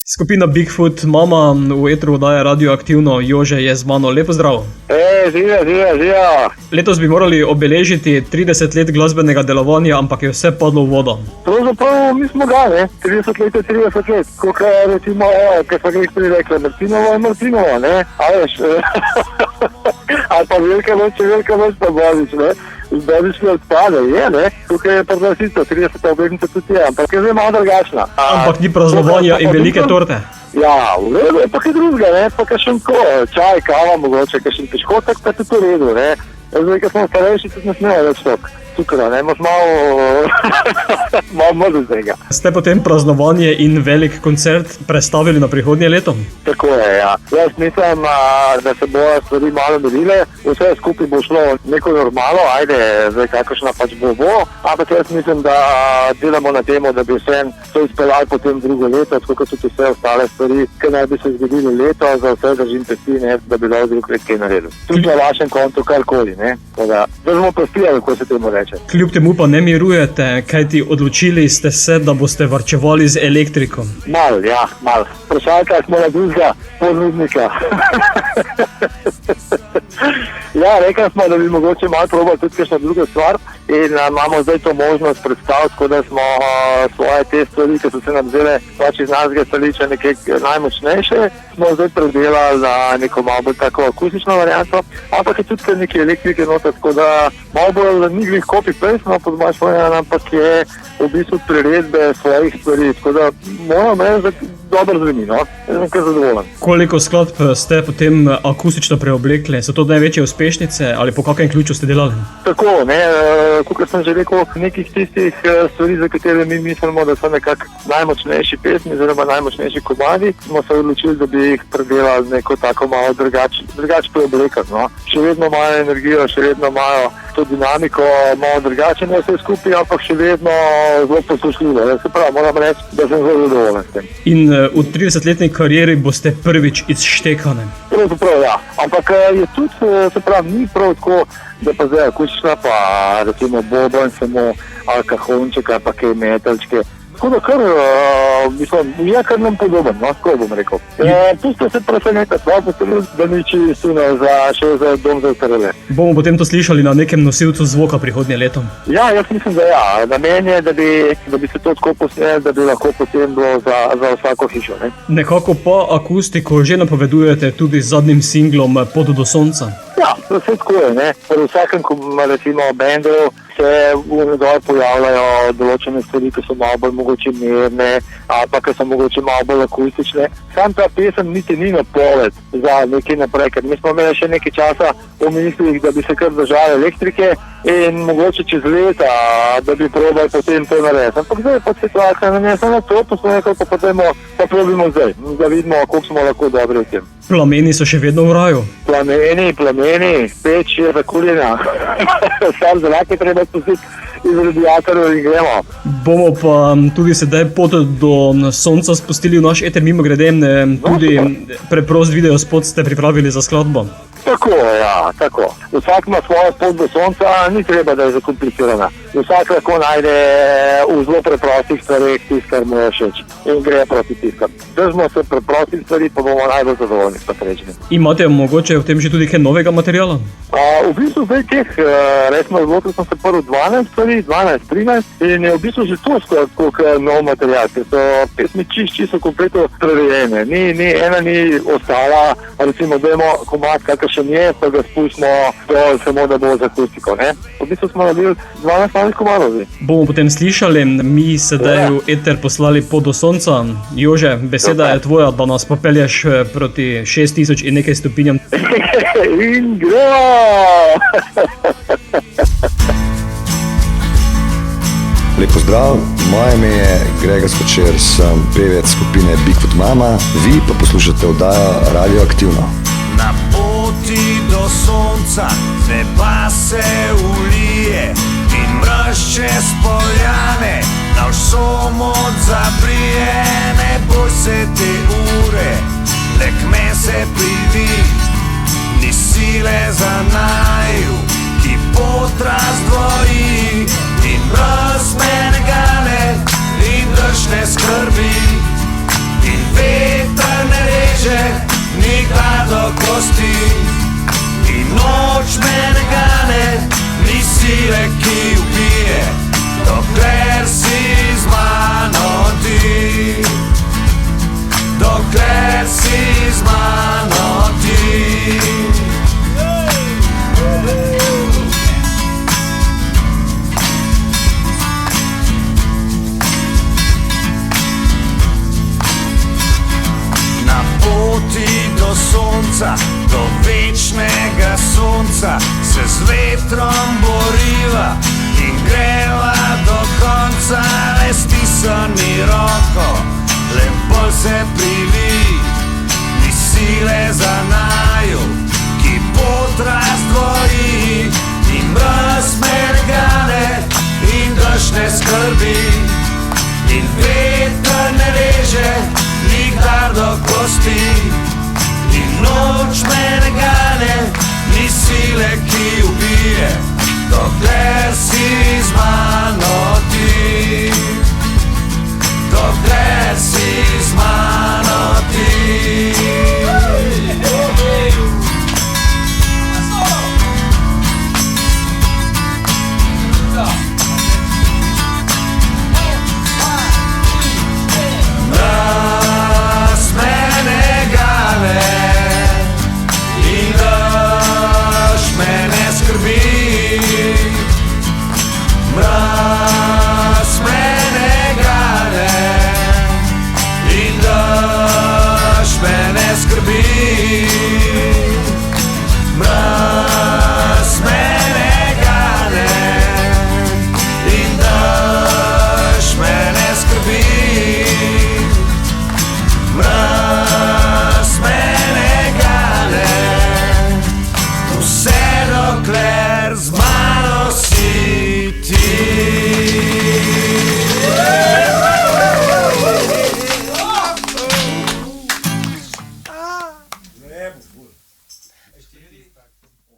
Skupina Bigfoot Mama v etru oddaja Radioaktivno. Jože je z mano. Lepo zdrav. Živijo. Letos bi morali obeležiti 30 let glasbenega delovanja, ampak je vse padlo v vodo. Pravzaprav mi smo ga, 30 let je 30 let. Koliko je recimo, kaj so nekaj rekli, Martinovo, ne? A veš, ali pa velika noč pa Božič, ne? Božič mi odpade, ne? Tukaj je prvrsica, 30. obletnica tudi je, ampak je zdaj malo drugačna. Ampak ni praznovanja in velike torte. Ja, v redu je pa kaj drugega, ne? Pa kakšen čaj, kava mogoče, kakšen piškotek, pa tudi v redu, ne? Zdaj, ko smo starejši, tudi ne smejo več tok. Cukra, ne, imaš malo modrega. Ste potem praznovanje in velik koncert prestavili na prihodnje leto? Tako je, ja. Jaz mislim, da se bo stvari malo merile, vse skupaj bo šlo neko normalo, ajde, zdaj kakršna pač bo, ampak jaz mislim, da delamo na temo, da bi vse to izpeljali potem drugo leto, tako kot tudi vse ostale stvari, ki naj bi se zgodili leto, za vse držim pesti, ne, da bi dal drug let kaj naredil. Tudi na vašem kontu karkoli, ne, da bomo pestili, ko se temu reče. Kljub temu pa ne mirujete, kajti odločili ste se, da boste varčevali z elektriko. Mal. Vprašalka smo na drugega ponudnika. Ja, rekli smo, da bi mogoče malo probali tudi kakšna druga stvar in imamo zdaj to možnost predstaviti, tako da smo svoje te stvari, ki so se nam zdele pač iz našega stališča nekaj najmočnejše, smo zdaj predelali na neko malo bolj tako akustično varianto, ampak je tudi kar nekaj elektrike noter, tako da malo bolj niglih copy-paste, pod moje svoje, ampak je v bistvu priredbe svojih stvari, tako da moram reči, da dobro zveni, no? Jaz sem kar zadovoljen. Koliko skladb ste potem akustično preoblekli? So to največje uspešnice ali po kakšnem ključu ste delali? Tako, ne, kot sem že rekel, nekih tistih stvari, za katere mi mislimo, da so nekako najmočnejši pesmi oziroma najmočnejši komadi, smo se odločili, da bi jih predelali neko tako malo drugače preoblekati, no. Še vedno imajo energijo, še vedno imajo to dinamiko, malo drugače ne vse skupaj, ampak še vedno zelo poslušljivo. Se pravi, moram reči, da sem zelo zadovoljen s tem. In v 30-letni karieri boste prvič izštekane. Pravzaprav, ja. Ampak je tudi, se pravi, ni prav tako, da pa zdaj akustična, pa recimo boben samo alkahonček, pa kaj metalčke. Tako da kar, mislim, je kar nam podoben, no, tako bom rekel. Pustite se presenetiti, da ni čisto še za dom za starele. Bomo potem to slišali na nekem nosilcu zvoka prihodnje leto? Ja, jaz mislim, da ja. Namen je, da bi se to tako posneli, da bi lahko potem bilo za vsako hišo, ne. Nekako pa akustiko že napovedujete tudi z zadnjim singlom Pot do sonca. Ja, vse tako je, ne. Pri vsakem, recimo, bendu se v nadalj pojavljajo določene stvari, ki so malo bolj mogoče mirne, ali pa ki so mogoče malo bolj akustične. Sam ta pesem niti ni napoved za nekaj naprej, ker mi smo imeli še nekaj časa v mislih, da bi se kar držali elektrike in mogoče čez leta, da bi probali potem to narediti. Ampak zdaj je pa situacija, ne samo na to, pa smo nekaj pa probimo zdaj, da vidimo, koliko smo lahko dobri v tem. Plameni so še vedno v raju? Plameni, peč je zakuljena. Sam zrak je treba spustiti iz radiatorja in gremo. Bomo pa tudi sedaj Pot do sonca spustili v naš eter, mimogrede, tudi preprost video spot ste pripravili za skladbo. Tako, ja, tako. Vsak ima svojo pot do sonca, ni treba, da je zakomplicirana. Vsak lahko najde v zelo preprostih stvareh tisto, kar mu je všeč in gre proti tistam. Držimo se preprostih stvari, pa bomo najbolj zadovoljni s srečni. Imate mogoče v tem že tudi kaj novega materiala? V bistvu zdaj teh, resno odločil sem se prvo 12 stvari, 12-13 in je v bistvu že to skoro nov material, ker so pesmi čisto kompletno prerejene. Ena ni ostala, recimo dajmo komad, kakršen je, pa ga spustimo samo, da bo z akustiko, ne? V bistvu smo naredili 12 malih komadov. Bomo potem slišali, mi sedaj v eter poslali Pot do sonca. Jože, beseda je tvoja, da nas popelješ proti 6000 in nekaj stopinjam. In gremo! Lep pozdrav, moje ime je Gregor Skočer, sem pevec skupine Bigfoot Mama, vi pa poslušate oddajo Radioaktivno. Na poti do sonca z neba se ulije in mrašče z poljane na vso moč zabrije. Ne boj se te ure, le kme se privi, ni sile za naju, ki pot razdvoji in brez mene gane in drž ne skrbi in ve kosti. In noč me ne gane, ni sile, ki ubije, dokler si z mano ti. Dokler si z mano ti. Na poti do sonca, do večnega sonca, se z vetrom boriva in greva do konca. Le stisni mi roko, le bolj se privi, ni sile za naju, ki pot razdvoji. In mraz me ne gane, in dež ne skrbi, in veter ne reže nikdar do kosti. In noč me ne gane, ni sile, ki ubije, dokler